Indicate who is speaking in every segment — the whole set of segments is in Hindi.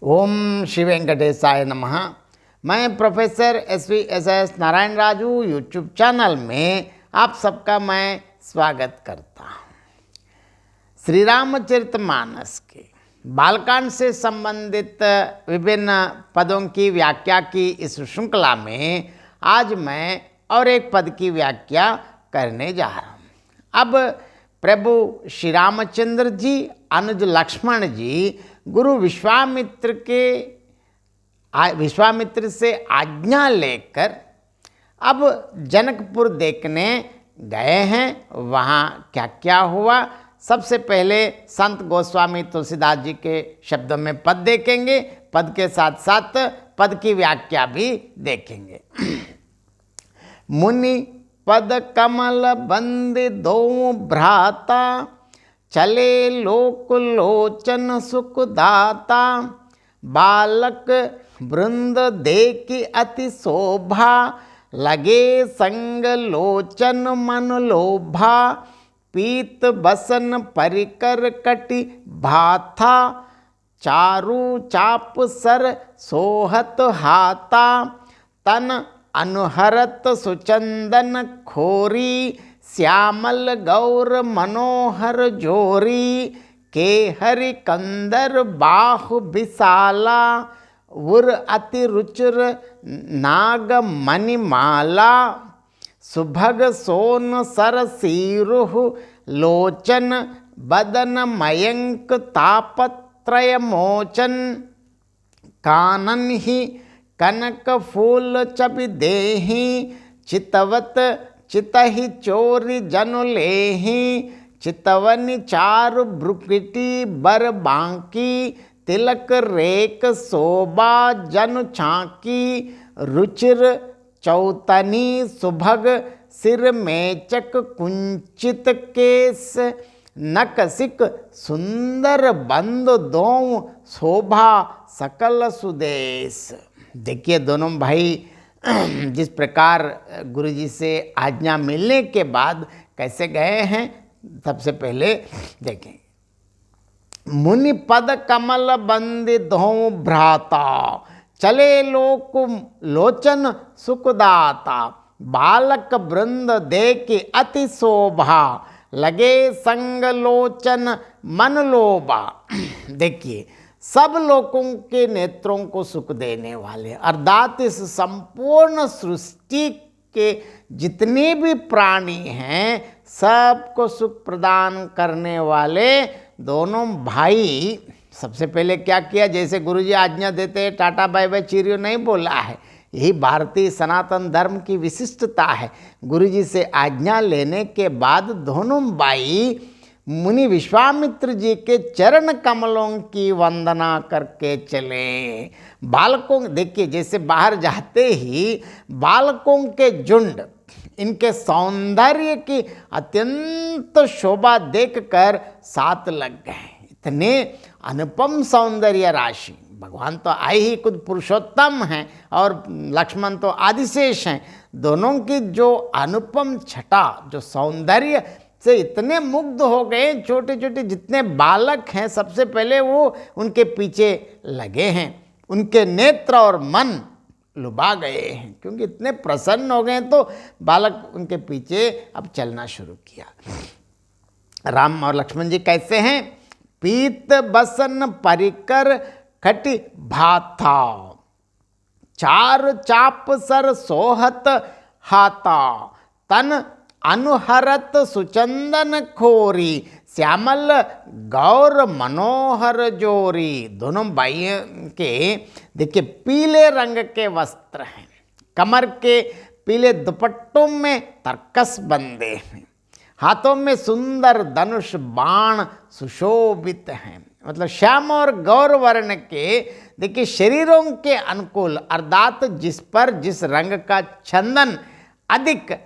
Speaker 1: ओम श्री वेंकटेशाय नमः। मैं professor S Narayan Raju YouTube channel में आप सबका मैं स्वागत करता हूँ। श्री रामचरितमानस के बालकांड से संबंधित विभिन्न पदों की व्याख्या की इस श्रृंखला में आज मैं और एक पद की व्याख्या करने जा रहा हूँ। अब प्रभु श्री रामचंद्र जी अनुज लक्ष्मण जी गुरु विश्वामित्र से आज्ञा लेकर अब जनकपुर देखने गए हैं। वहाँ क्या क्या हुआ, सबसे पहले संत गोस्वामी तुलसीदास जी के शब्दों में पद देखेंगे, पद के साथ साथ पद की व्याख्या भी देखेंगे। मुनि पद कमल बंदि दो भ्राता, चले लोक लोचन सुखदाता, बालक वृंद देखि अति शोभा, लगे संग लोचन मन लोभा, पीत बसन परिकर कटि भाथा, चारु चाप सर सोहत हाता, तन अनुहरत सुचंदन खोरी, श्यामल गौर मनोहर जोरी, के हरि कंदर बाहु विशाला, उर अति रुचिर नाग मणिमाला, सुभग सोन सर सीरुह लोचन, बदन मयंक तापत्रय मोचन, कानन ही कनक फूल चबि देहि, चितवत चितहि चोरी जनु लेहि, चितवनि चारु भ्रुकुटी बर बांकी, तिलक रेख शोभा जनु छाकी, रुचिर चौतनी सुभग सिर मेचक कुंचित केस, नकसिक सुंदर बंद दों शोभा सकल सुदेश। देखिए दोनों भाई जिस प्रकार गुरुजी से आज्ञा मिलने के बाद कैसे गए हैं, सबसे पहले देखें। मुनि पद कमल बंदि दो भ्राता, चले लोक लोचन सुखदाता, बालक वृंद देखि अति शोभा, लगे संग लोचन मन लोभा। देखिए सब लोगों के नेत्रों को सुख देने वाले अर्थात इस संपूर्ण सृष्टि के जितने भी प्राणी हैं सबको सुख प्रदान करने वाले दोनों भाई सबसे पहले क्या किया, जैसे गुरुजी आज्ञा देते हैं टाटा बाय बाय चीरियो नहीं बोला है। यही भारतीय सनातन धर्म की विशिष्टता है। गुरुजी से आज्ञा लेने के बाद दोनों भाई मुनि विश्वामित्र जी के चरण कमलों की वंदना करके चले। बालकों देखिए जैसे बाहर जाते ही बालकों के झुंड इनके सौंदर्य की अत्यंत शोभा देखकर साथ लग गए। इतने अनुपम सौंदर्य राशि, भगवान तो आए ही खुद पुरुषोत्तम हैं और लक्ष्मण तो आदिशेष हैं। दोनों की जो अनुपम छटा, जो सौंदर्य से इतने मुग्ध हो गए, छोटे छोटे जितने बालक हैं सबसे पहले वो उनके पीछे लगे हैं। उनके नेत्र और मन लुभा गए हैं क्योंकि इतने प्रसन्न हो गए, तो बालक उनके पीछे अब चलना शुरू किया। राम और लक्ष्मण जी कैसे हैं, पीत बसन परिकर खटि भाथा, चार चाप सर सोहत हाथा, तन अनुहरत सुचंदन खोरी, श्यामल गौर मनोहर जोरी। दोनों भाइयों के देखिए पीले रंग के वस्त्र हैं, कमर के पीले दुपट्टों में तरकस बंधे हैं, हाथों में सुंदर धनुष बाण सुशोभित हैं। मतलब श्याम और गौर वर्ण के देखिए शरीरों के अनुकूल अर्थात जिस पर जिस रंग का चंदन अधिक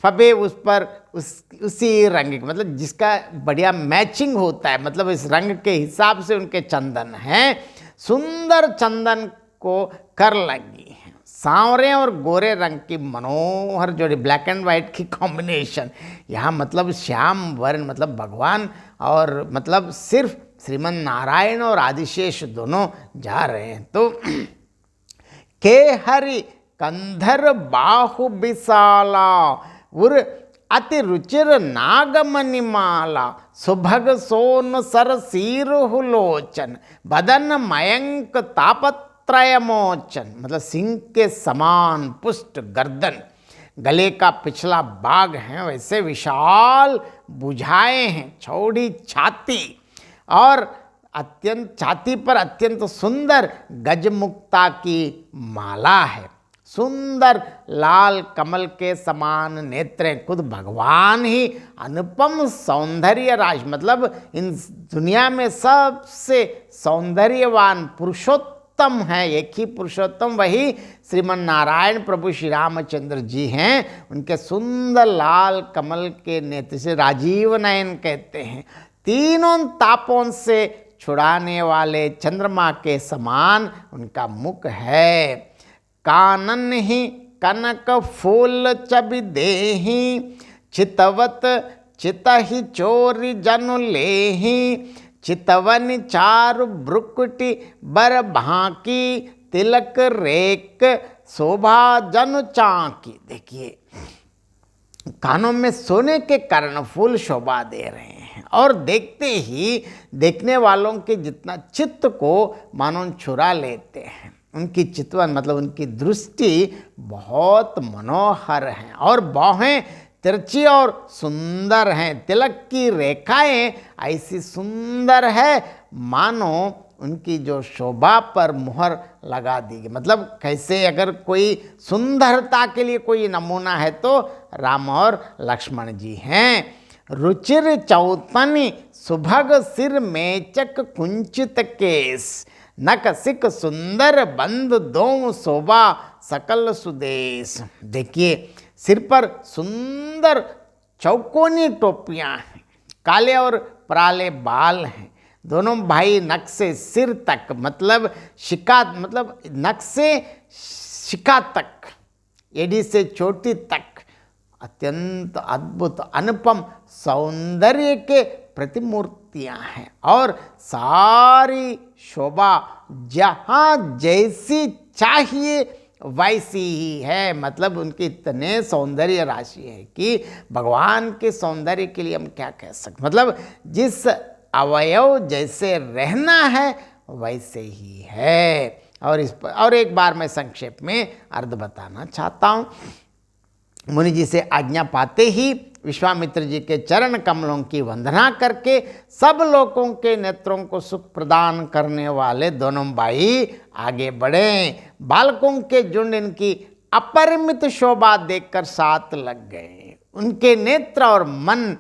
Speaker 1: फबे उस पर उसी रंग के, मतलब जिसका बढ़िया मैचिंग होता है, मतलब इस रंग के हिसाब से उनके चंदन हैं। सुंदर चंदन को कर लगी हैं, सांवरे और गोरे रंग की मनोहर जोड़ी, ब्लैक एंड वाइट की कॉम्बिनेशन। यहाँ मतलब श्याम वर्ण मतलब भगवान और मतलब सिर्फ श्रीमन नारायण और आदिशेष दोनों जा रहे हैं। तो के हरि कंधर बाहु विशाला उर अति रुचिर नागमणिमाला सुभग सोन सर सीरुहु लोचन बदन मयंक तापत्रयमोचन, मतलब सिंह के समान पुष्ट गर्दन, गले का पिछला भाग है वैसे विशाल भुजाएं हैं, चौड़ी छाती और अत्यंत छाती पर अत्यंत सुंदर गजमुक्ता की माला है। सुंदर लाल कमल के समान नेत्रें, खुद भगवान ही अनुपम सौंदर्य राशि, मतलब इन दुनिया में सबसे सौंदर्यवान पुरुषोत्तम है, एक ही पुरुषोत्तम वही श्रीमन नारायण प्रभु श्री रामचंद्र जी हैं। उनके सुंदर लाल कमल के नेत्र से राजीव नयन कहते हैं। तीनों तापों से छुड़ाने वाले चंद्रमा के समान उनका मुख है। कानन ही कनक फूल चबि देहि चितवत चित ही चोरी जनु लेहि चितवन चारु ब्रुकुटि बर भांकी तिलक रेक शोभा जनु चांकी। देखिए कानों में सोने के कर्णफूल शोभा दे रहे हैं और देखते ही देखने वालों के जितना चित्त को मानो चुरा लेते हैं। उनकी चितवन मतलब उनकी दृष्टि बहुत मनोहर है और बाहें तिरछी और सुंदर हैं। तिलक की रेखाएं ऐसी सुंदर है मानो उनकी जो शोभा पर मुहर लगा दी गई। मतलब कैसे अगर कोई सुंदरता के लिए कोई नमूना है तो राम और लक्ष्मण जी हैं। रुचिर चौतनी सुभग सिर मेचक कुंचित केस नक सिक सुंदर बंद दो शोभा सकल सुदेश। देखिए सिर पर सुंदर चौकोनी टोपियां हैं, काले और पराले बाल हैं। दोनों भाई नक से सिर तक मतलब शिका मतलब नक से शिका तक, एड़ी से चोटी तक अत्यंत अद्भुत अनुपम सौंदर्य के प्रतिमूर्तियां हैं और सारी शोभा जहाँ जैसी चाहिए वैसी ही है। मतलब उनकी इतने सौंदर्य राशि है कि भगवान के सौंदर्य के लिए हम क्या कह सकते, मतलब जिस अवयव जैसे रहना है वैसे ही है। और इस पर और एक बार मैं संक्षेप में अर्थ बताना चाहता हूँ। मुनि जी से आज्ञा पाते ही विश्वामित्र जी के चरण कमलों की वंदना करके सब लोगों के नेत्रों को सुख प्रदान करने वाले दोनों भाई आगे बढ़े। बालकों के झुंड इनकी अपरिमित शोभा देखकर साथ लग गए। उनके नेत्र और मन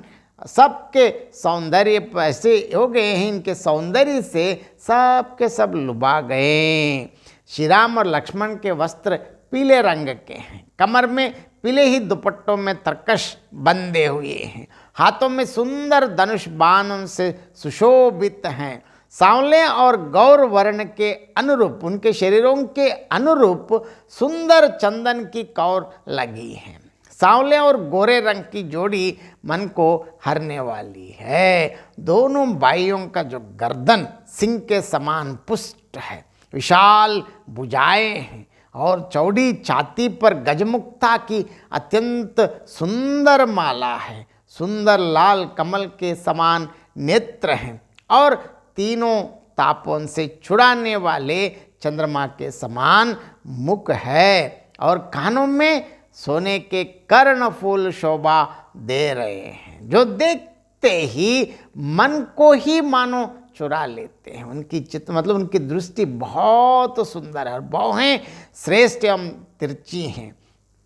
Speaker 1: सबके सौंदर्य ऐसे हो गए हैं, इनके सौंदर्य से सबके सब लुभा गए। श्री राम और लक्ष्मण के वस्त्र पीले रंग के हैं, कमर में पीले ही दुपट्टों में तरकश बंधे हुए हैं, हाथों में सुंदर धनुष बाण से सुशोभित हैं। सांवले और गौर वर्ण के अनुरूप उनके शरीरों के अनुरूप सुंदर चंदन की कौर लगी है। सांवले और गोरे रंग की जोड़ी मन को हरने वाली है। दोनों भाइयों का जो गर्दन सिंह के समान पुष्ट है, विशाल भुजाएं हैं और चौड़ी छाती पर गजमुक्ता की अत्यंत सुंदर माला है। सुंदर लाल कमल के समान नेत्र हैं और तीनों तापों से छुड़ाने वाले चंद्रमा के समान मुख है और कानों में सोने के कर्णफूल शोभा दे रहे हैं, जो देखते ही मन को ही मानो चुरा लेते हैं। उनकी चित्त मतलब उनकी दृष्टि बहुत सुंदर है और बाहें श्रेष्ठ एवं तिरछी हैं।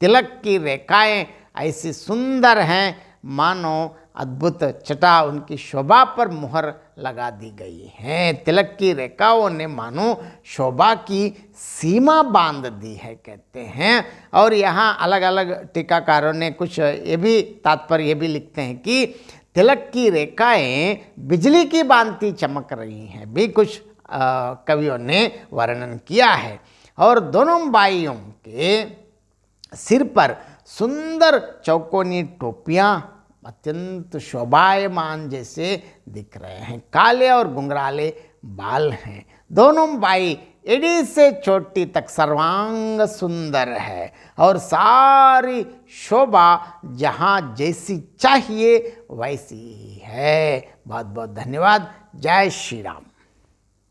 Speaker 1: तिलक की रेखाएं ऐसी सुंदर हैं मानो अद्भुत छटा उनकी शोभा पर मुहर लगा दी गई है। तिलक की रेखाओं ने मानो शोभा की सीमा बांध दी है कहते हैं। और यहाँ अलग अलग टीकाकारों ने कुछ ये भी तात्पर्य भी लिखते हैं कि तिलक की रेखाएं बिजली की भांति चमक रही हैं, भी कुछ कवियों ने वर्णन किया है। और दोनों भाइयों के सिर पर सुंदर चौकोनी टोपियां अत्यंत शोभायमान जैसे दिख रहे हैं। काले और घुंघराले बाल हैं। दोनों बाई एड़ी से चोटी तक सर्वांग सुंदर है और सारी शोभा जहाँ जैसी चाहिए वैसी है। बहुत बहुत धन्यवाद। जय श्री राम।